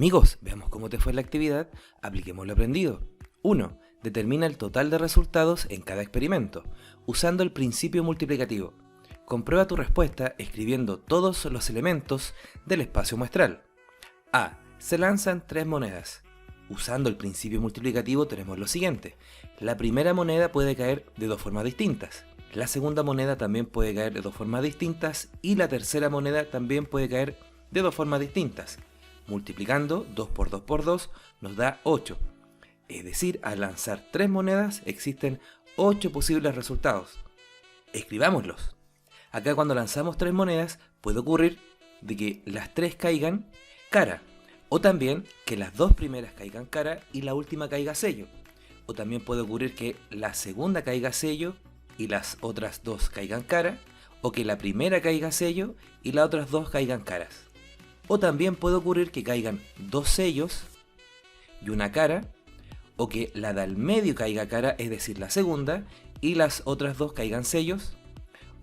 Amigos, veamos cómo te fue la actividad, apliquemos lo aprendido. 1. Determina el total de resultados en cada experimento, usando el principio multiplicativo. Comprueba tu respuesta escribiendo todos los elementos del espacio muestral. A. Se lanzan 3 monedas. Usando el principio multiplicativo tenemos lo siguiente. La primera moneda puede caer de 2 formas distintas. La segunda moneda también puede caer de 2 formas distintas y la tercera moneda también puede caer de 2 formas distintas. Multiplicando 2 por 2 por 2 nos da 8. Es decir, al lanzar 3 monedas existen 8 posibles resultados. Escribámoslos. Acá cuando lanzamos 3 monedas puede ocurrir de que las 3 caigan cara. O también que las 2 primeras caigan cara y la última caiga sello. O también puede ocurrir que la segunda caiga sello y las otras 2 caigan cara. O que la primera caiga sello y las otras 2 caigan caras. O también puede ocurrir que caigan 2 sellos y una cara, o que la de al medio caiga cara, es decir, la segunda, y las otras 2 caigan sellos,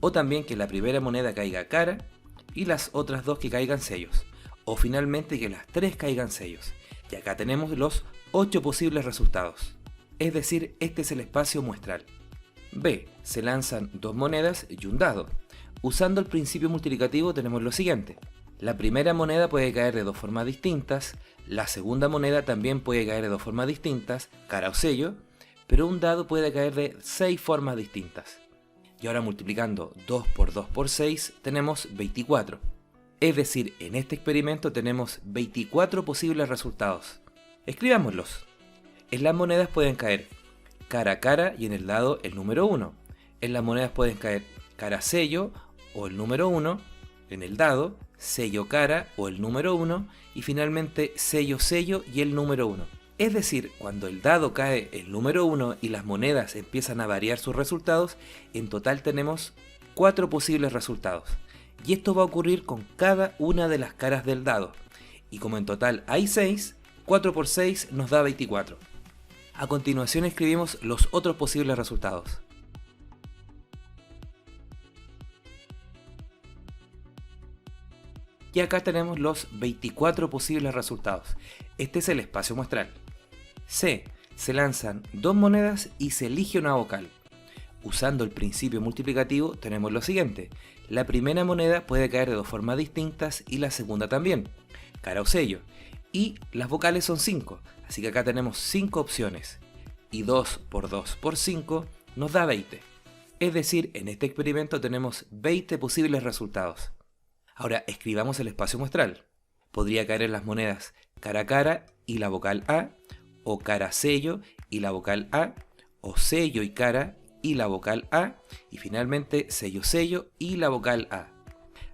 o también que la primera moneda caiga cara y las otras 2 que caigan sellos, o finalmente que las 3 caigan sellos. Y acá tenemos los 8 posibles resultados, es decir, este es el espacio muestral. B. Se lanzan 2 monedas y un dado. Usando el principio multiplicativo tenemos lo siguiente. La primera moneda puede caer de 2 formas distintas, la segunda moneda también puede caer de 2 formas distintas, cara o sello, pero un dado puede caer de 6 formas distintas. Y ahora multiplicando 2 por 2 por 6 tenemos 24. Es decir, en este experimento tenemos 24 posibles resultados. Escribámoslos. En las monedas pueden caer cara a cara y en el dado el número 1. En las monedas pueden caer cara sello o el número 1, en el dado sello cara o el número 1 y finalmente sello sello y el número 1. Es decir, cuando el dado cae el número 1 y las monedas empiezan a variar sus resultados, en total tenemos 4 posibles resultados. Y esto va a ocurrir con cada una de las caras del dado. Y como en total hay 6, 4 por 6 nos da 24. A continuación escribimos los otros posibles resultados. Y acá tenemos los 24 posibles resultados. Este es el espacio muestral. C. Se lanzan 2 monedas y se elige una vocal. Usando el principio multiplicativo tenemos lo siguiente. La primera moneda puede caer de 2 formas distintas y la segunda también, cara o sello. Y las vocales son 5, así que acá tenemos 5 opciones. Y 2 por 2 por 5 nos da 20. Es decir, en este experimento tenemos 20 posibles resultados. Ahora escribamos el espacio muestral. Podría caer en las monedas cara a cara y la vocal A, o cara sello y la vocal A, o sello y cara y la vocal A, y finalmente sello sello y la vocal A.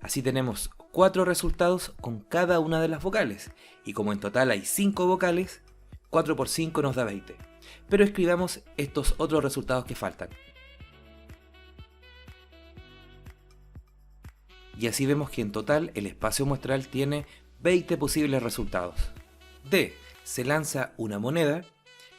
Así tenemos 4 resultados con cada una de las vocales, y como en total hay 5 vocales, 4 por 5 nos da 20. Pero escribamos estos otros resultados que faltan. Y así vemos que en total el espacio muestral tiene 20 posibles resultados. D. Se lanza una moneda,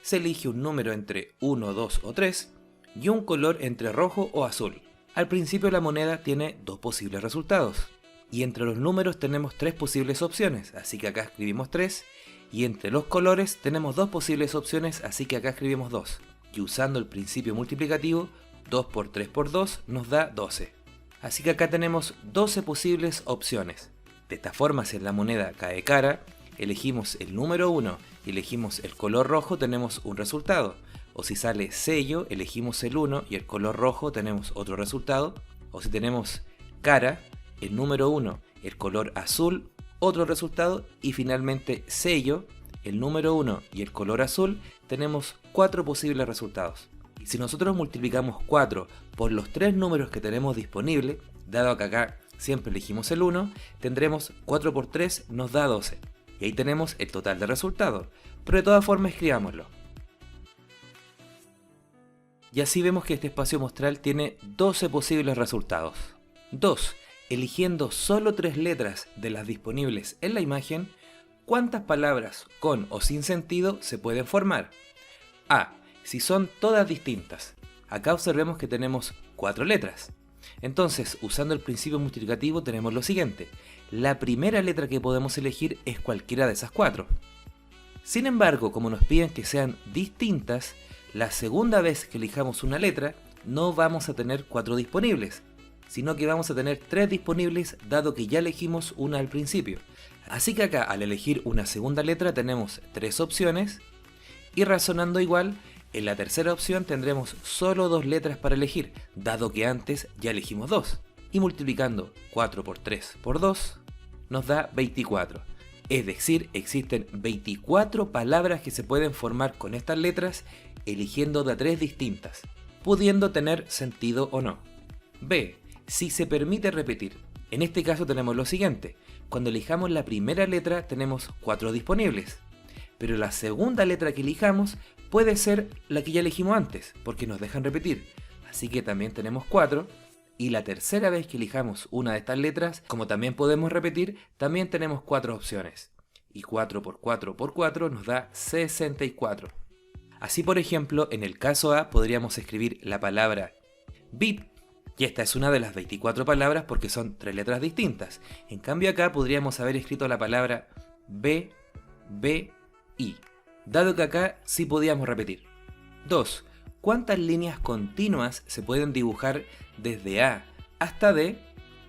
se elige un número entre 1, 2 o 3 y un color entre rojo o azul. Al principio la moneda tiene 2 posibles resultados y entre los números tenemos 3 posibles opciones, así que acá escribimos 3, y entre los colores tenemos 2 posibles opciones, así que acá escribimos 2. Y usando el principio multiplicativo, 2 por 3 por 2 nos da 12. Así que acá tenemos 12 posibles opciones. De esta forma, si en la moneda cae cara, elegimos el número 1 y elegimos el color rojo, tenemos un resultado. O si sale sello, elegimos el 1 y el color rojo, tenemos otro resultado. O si tenemos cara, el número 1, el color azul, otro resultado. Y finalmente sello, el número 1 y el color azul, tenemos 4 posibles resultados. Y si nosotros multiplicamos 4 por los 3 números que tenemos disponibles, dado que acá siempre elegimos el 1, tendremos 4 por 3 nos da 12. Y ahí tenemos el total de resultados, pero de todas formas escribámoslo. Y así vemos que este espacio muestral tiene 12 posibles resultados. 2. Eligiendo solo 3 letras de las disponibles en la imagen, ¿cuántas palabras con o sin sentido se pueden formar? A. Si son todas distintas. Acá observemos que tenemos 4 letras. Entonces, usando el principio multiplicativo tenemos lo siguiente. La primera letra que podemos elegir es cualquiera de esas 4. Sin embargo, como nos piden que sean distintas, la segunda vez que elijamos una letra no vamos a tener 4 disponibles, sino que vamos a tener 3 disponibles dado que ya elegimos una al principio. Así que acá al elegir una segunda letra tenemos 3 opciones y razonando igual, en la tercera opción tendremos solo 2 letras para elegir, dado que antes ya elegimos 2. Y multiplicando 4 por 3 por 2 nos da 24. Es decir, existen 24 palabras que se pueden formar con estas letras eligiendo de 3 distintas, pudiendo tener sentido o no. B. Si se permite repetir. En este caso tenemos lo siguiente. Cuando elijamos la primera letra tenemos 4 disponibles, pero la segunda letra que elijamos puede ser la que ya elegimos antes, porque nos dejan repetir. Así que también tenemos 4. Y la tercera vez que elijamos una de estas letras, como también podemos repetir, también tenemos 4 opciones. Y 4 por 4 por 4 nos da 64. Así por ejemplo, en el caso A podríamos escribir la palabra bit, y esta es una de las 24 palabras porque son 3 letras distintas. En cambio acá podríamos haber escrito la palabra B, B, I, dado que acá sí podíamos repetir. 2. ¿Cuántas líneas continuas se pueden dibujar desde A hasta D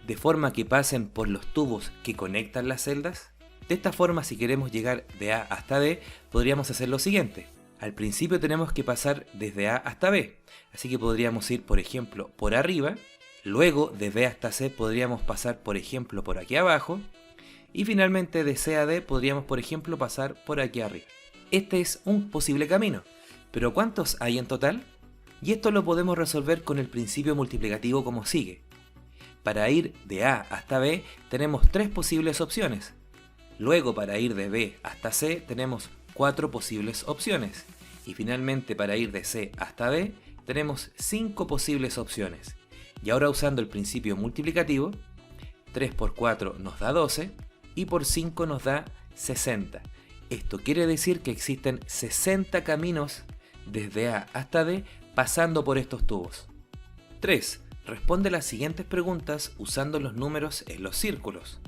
de forma que pasen por los tubos que conectan las celdas? De esta forma, si queremos llegar de A hasta D, podríamos hacer lo siguiente. Al principio tenemos que pasar desde A hasta B, así que podríamos ir, por ejemplo, por arriba, luego de B hasta C podríamos pasar, por ejemplo, por aquí abajo, y finalmente de C a D podríamos, por ejemplo, pasar por aquí arriba. Este es un posible camino. ¿Pero cuántos hay en total? Y esto lo podemos resolver con el principio multiplicativo como sigue. Para ir de A hasta B tenemos 3 posibles opciones. Luego para ir de B hasta C tenemos 4 posibles opciones. Y finalmente para ir de C hasta D tenemos 5 posibles opciones. Y ahora usando el principio multiplicativo, 3 por 4 nos da 12 y por 5 nos da 60. Esto quiere decir que existen 60 caminos desde A hasta D pasando por estos tubos. 3. Responde las siguientes preguntas usando los números en los círculos.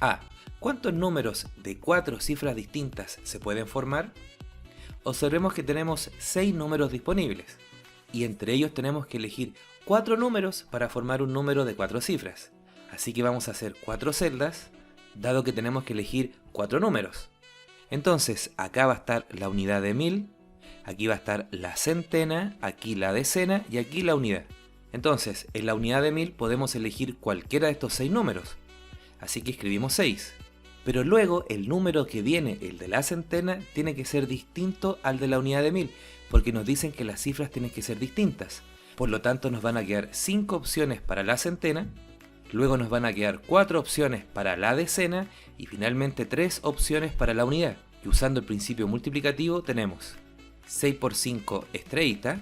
A. ¿Cuántos números de 4 cifras distintas se pueden formar? Observemos que tenemos 6 números disponibles y entre ellos tenemos que elegir 4 números para formar un número de 4 cifras. Así que vamos a hacer 4 celdas, dado que tenemos que elegir 4 números. Entonces acá va a estar la unidad de 1000, aquí va a estar la centena, aquí la decena y aquí la unidad. Entonces, en la unidad de 1000 podemos elegir cualquiera de estos 6 números. Así que escribimos 6. Pero luego el número que viene, el de la centena, tiene que ser distinto al de la unidad de 1000, porque nos dicen que las cifras tienen que ser distintas. Por lo tanto nos van a quedar 5 opciones para la centena, luego nos van a quedar 4 opciones para la decena y finalmente 3 opciones para la unidad. Y usando el principio multiplicativo tenemos 6 por 5 es 30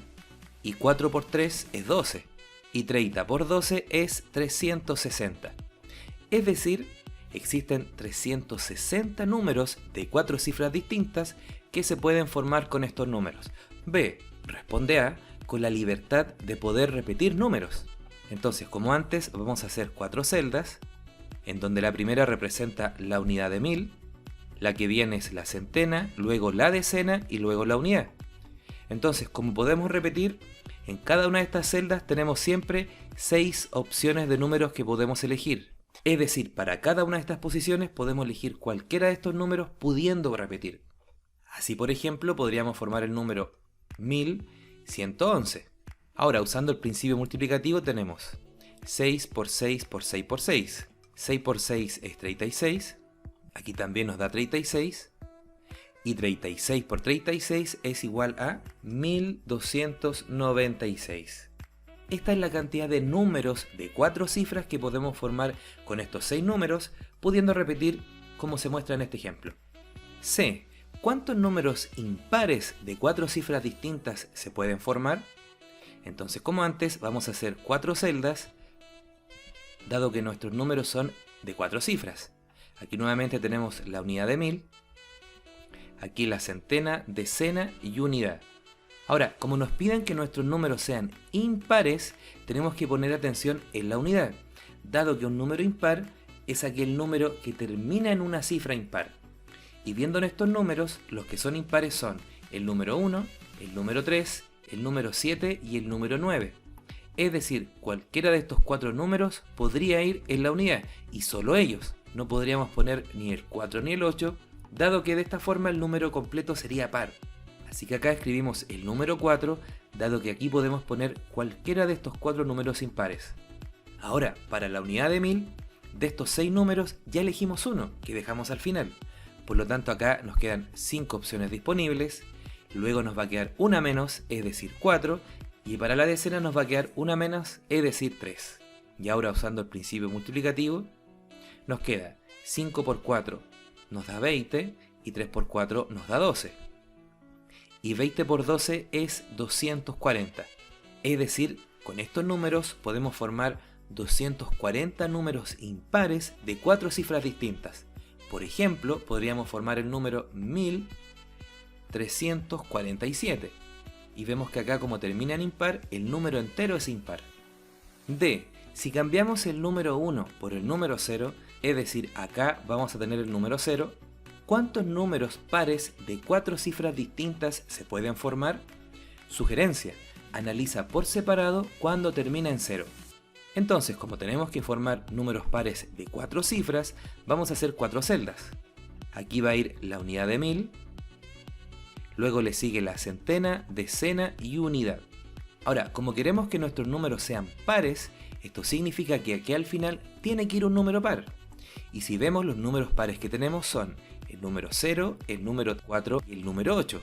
y 4 por 3 es 12 y 30 por 12 es 360. Es decir, existen 360 números de 4 cifras distintas que se pueden formar con estos números. B. Responde A con la libertad de poder repetir números. Entonces, como antes, vamos a hacer 4 celdas, en donde la primera representa la unidad de 1000, la que viene es la centena, luego la decena y luego la unidad. Entonces, como podemos repetir, en cada una de estas celdas tenemos siempre 6 opciones de números que podemos elegir. Es decir, para cada una de estas posiciones podemos elegir cualquiera de estos números pudiendo repetir. Así, por ejemplo, podríamos formar el número 1111. Ahora, usando el principio multiplicativo tenemos 6 por 6 por 6 por 6. 6 por 6 es 36. Aquí también nos da 36. Y 36 por 36 es igual a 1296. Esta es la cantidad de números de 4 cifras que podemos formar con estos 6 números, pudiendo repetir como se muestra en este ejemplo. C. ¿Cuántos números impares de 4 cifras distintas se pueden formar? Entonces, como antes, vamos a hacer 4 celdas, dado que nuestros números son de 4 cifras. Aquí nuevamente tenemos la unidad de 1000, aquí la centena, decena y unidad. Ahora, como nos piden que nuestros números sean impares, tenemos que poner atención en la unidad, dado que un número impar es aquel número que termina en una cifra impar. Y viendo en estos números, los que son impares son el número 1, el número 3, el número 7 y el número 9. Es decir, cualquiera de estos 4 números podría ir en la unidad, y solo ellos. No podríamos poner ni el 4 ni el 8, dado que de esta forma el número completo sería par. Así que acá escribimos el número 4, dado que aquí podemos poner cualquiera de estos 4 números impares. Ahora, para la unidad de 1000, de estos 6 números ya elegimos uno, que dejamos al final. Por lo tanto acá nos quedan 5 opciones disponibles, luego nos va a quedar una menos, es decir 4, y para la decena nos va a quedar una menos, es decir 3. Y ahora usando el principio multiplicativo, nos queda 5 por 4 nos da 20 y 3 por 4 nos da 12. Y 20 por 12 es 240. Es decir, con estos números podemos formar 240 números impares de 4 cifras distintas. Por ejemplo, podríamos formar el número 1347. Y vemos que acá, como termina en impar, el número entero es impar. D. Si cambiamos el número 1 por el número 0, es decir, acá vamos a tener el número 0, ¿cuántos números pares de 4 cifras distintas se pueden formar? Sugerencia: analiza por separado cuando termina en 0. Entonces, como tenemos que formar números pares de 4 cifras, vamos a hacer 4 celdas. Aquí va a ir la unidad de 1000, luego le sigue la centena, decena y unidad. Ahora, como queremos que nuestros números sean pares, esto significa que aquí al final tiene que ir un número par. Y si vemos, los números pares que tenemos son el número 0, el número 4 y el número 8.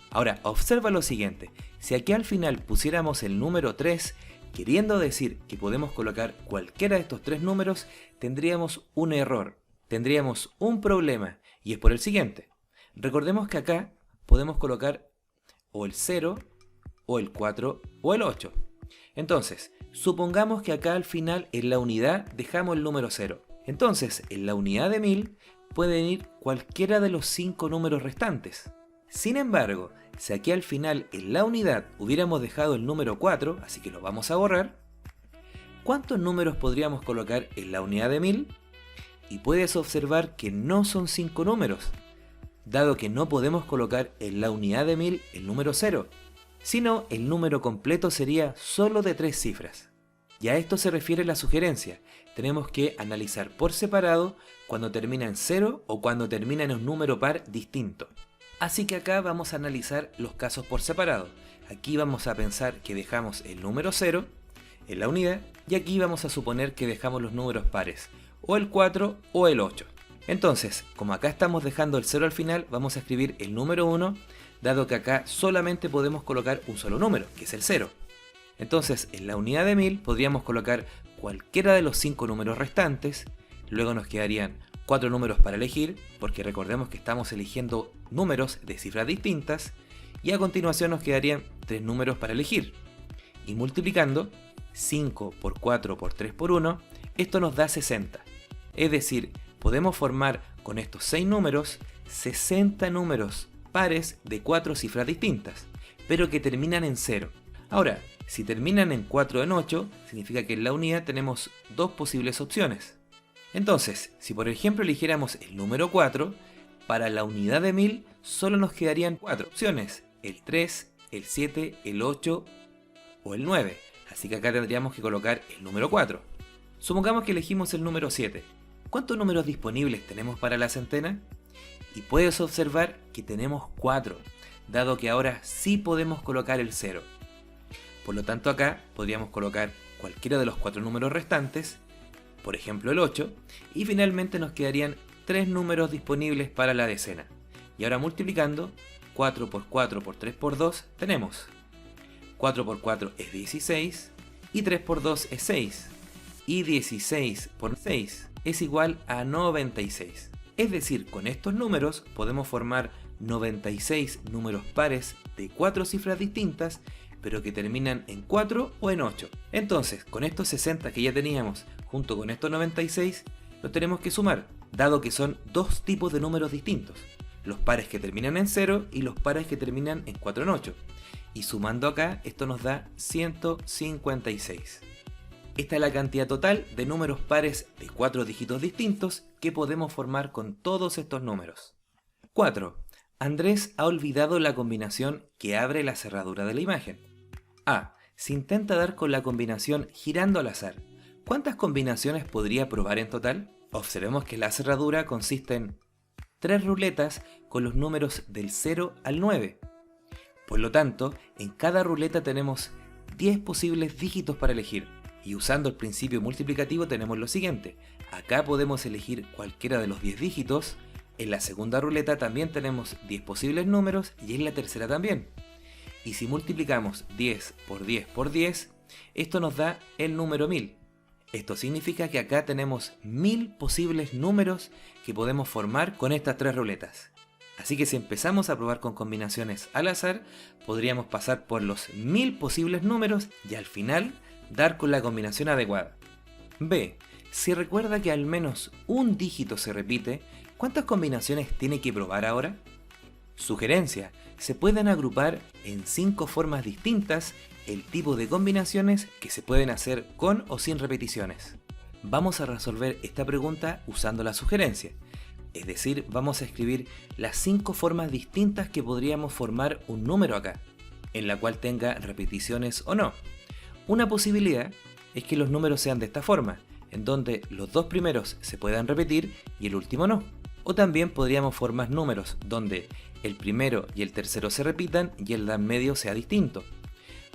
Ahora, observa lo siguiente: si aquí al final pusiéramos el número 3, queriendo decir que podemos colocar cualquiera de estos 3 números, tendríamos un error, tendríamos un problema, y es por el siguiente. Recordemos que acá podemos colocar o el 0, o el 4, o el 8. Entonces, supongamos que acá al final en la unidad dejamos el número 0. Entonces, en la unidad de 1000 pueden ir cualquiera de los 5 números restantes. Sin embargo, si aquí al final en la unidad hubiéramos dejado el número 4, así que lo vamos a borrar, ¿cuántos números podríamos colocar en la unidad de 1000? Y puedes observar que no son 5 números, dado que no podemos colocar en la unidad de 1000 el número 0, sino el número completo sería solo de 3 cifras. Y a esto se refiere la sugerencia: tenemos que analizar por separado cuando termina en 0 o cuando termina en un número par distinto. Así que acá vamos a analizar los casos por separado. Aquí vamos a pensar que dejamos el número 0 en la unidad, y aquí vamos a suponer que dejamos los números pares, o el 4 o el 8. Entonces, como acá estamos dejando el 0 al final, vamos a escribir el número 1, dado que acá solamente podemos colocar un solo número, que es el 0. Entonces, en la unidad de 1000 podríamos colocar cualquiera de los 5 números restantes, luego nos quedarían 4 números para elegir, porque recordemos que estamos eligiendo números de cifras distintas, y a continuación nos quedarían 3 números para elegir. Y multiplicando 5 por 4 por 3 por 1, esto nos da 60. Es decir, podemos formar con estos 6 números 60 números pares de 4 cifras distintas, pero que terminan en 0. Ahora, si terminan en 4 o en 8, significa que en la unidad tenemos 2 posibles opciones. Entonces, si por ejemplo eligiéramos el número 4, para la unidad de 1000 solo nos quedarían 4 opciones: el 3, el 7, el 8 o el 9. Así que acá tendríamos que colocar el número 4. Supongamos que elegimos el número 7. ¿Cuántos números disponibles tenemos para la centena? Y puedes observar que tenemos 4, dado que ahora sí podemos colocar el 0. Por lo tanto, acá podríamos colocar cualquiera de los 4 números restantes, por ejemplo el 8, y finalmente nos quedarían 3 números disponibles para la decena. Y ahora multiplicando 4 por 4 por 3 por 2 tenemos 4 por 4 es 16, y 3 por 2 es 6, y 16 por 6 es igual a 96. Es decir, con estos números podemos formar 96 números pares de 4 cifras distintas, pero que terminan en 4 o en 8. Entonces, con estos 60 que ya teníamos, junto con estos 96, los tenemos que sumar, dado que son 2 tipos de números distintos: los pares que terminan en 0 y los pares que terminan en 4 o en 8. y sumando acá esto nos da 156. Esta es la cantidad total de números pares de 4 dígitos distintos que podemos formar con todos estos números. 4. Andrés ha olvidado la combinación que abre la cerradura de la imagen. A. Se intenta dar con la combinación girando al azar. ¿Cuántas combinaciones podría probar en total? Observemos que la cerradura consiste en 3 ruletas con los números del 0 al 9. Por lo tanto, en cada ruleta tenemos 10 posibles dígitos para elegir. Y usando el principio multiplicativo tenemos lo siguiente. Acá podemos elegir cualquiera de los 10 dígitos. En la segunda ruleta también tenemos 10 posibles números y en la tercera también. Y si multiplicamos 10 por 10 por 10, esto nos da el número 1000. Esto significa que acá tenemos 1000 posibles números que podemos formar con estas 3 ruletas. Así que si empezamos a probar con combinaciones al azar, podríamos pasar por los 1000 posibles números y al final dar con la combinación adecuada. B. Si recuerda que al menos un dígito se repite, ¿cuántas combinaciones tiene que probar ahora? Sugerencia: se pueden agrupar en 5 formas distintas el tipo de combinaciones que se pueden hacer con o sin repeticiones. Vamos a resolver esta pregunta usando la sugerencia. Es decir, vamos a escribir las 5 formas distintas que podríamos formar un número acá, en la cual tenga repeticiones o no. Una posibilidad es que los números sean de esta forma, en donde los 2 primeros se puedan repetir y el último no. O también podríamos formar números donde el primero y el tercero se repitan y el de en medio sea distinto.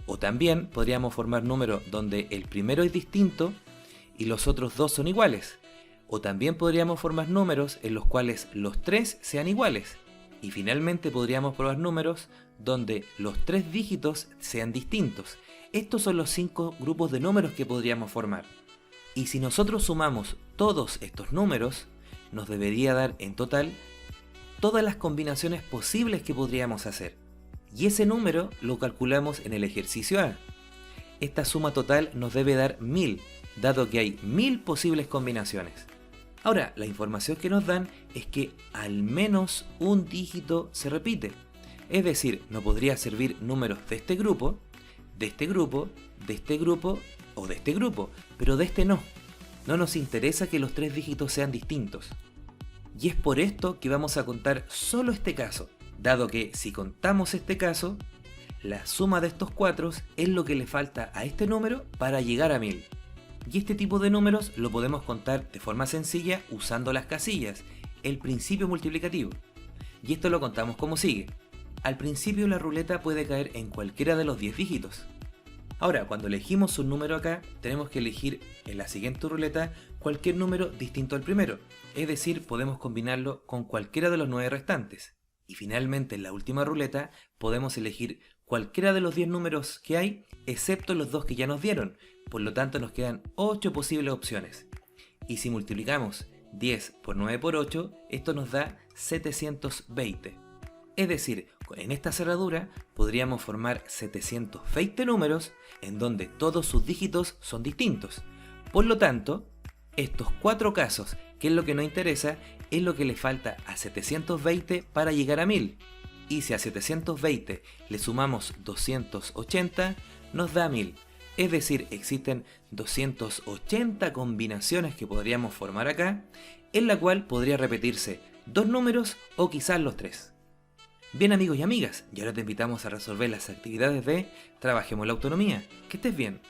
O también podríamos formar números donde el primero es distinto y los otros 2 son iguales. O también podríamos formar números en los cuales los 3 sean iguales. Y finalmente podríamos probar números donde los 3 dígitos sean distintos. Estos son los 5 grupos de números que podríamos formar. Y si nosotros sumamos todos estos números, nos debería dar en total todas las combinaciones posibles que podríamos hacer. Y ese número lo calculamos en el ejercicio A. Esta suma total nos debe dar 1000, dado que hay 1000 posibles combinaciones. Ahora, la información que nos dan es que al menos un dígito se repite. Es decir, nos podría servir números de este grupo, de este grupo, de este grupo o de este grupo, pero de este no. No nos interesa que los 3 dígitos sean distintos. Y es por esto que vamos a contar solo este caso, dado que si contamos este caso, la suma de estos 4 es lo que le falta a este número para llegar a 1000. Y este tipo de números lo podemos contar de forma sencilla usando las casillas, el principio multiplicativo. Y esto lo contamos como sigue. Al principio la ruleta puede caer en cualquiera de los 10 dígitos. Ahora, cuando elegimos un número acá, tenemos que elegir en la siguiente ruleta cualquier número distinto al primero. Es decir, podemos combinarlo con cualquiera de los 9 restantes. Y finalmente en la última ruleta podemos elegir cualquiera de los 10 números que hay, excepto los 2 que ya nos dieron. Por lo tanto nos quedan 8 posibles opciones. Y si multiplicamos 10 por 9 por 8, esto nos da 720. Es decir, en esta cerradura podríamos formar 720 números en donde todos sus dígitos son distintos. Por lo tanto, estos 4 casos, que es lo que nos interesa, es lo que le falta a 720 para llegar a 1000. Y si a 720 le sumamos 280, nos da 1000. Es decir, existen 280 combinaciones que podríamos formar acá, en la cual podría repetirse 2 números o quizás los 3. Bien amigos y amigas, y ahora te invitamos a resolver las actividades de Trabajemos la Autonomía. Que estés bien.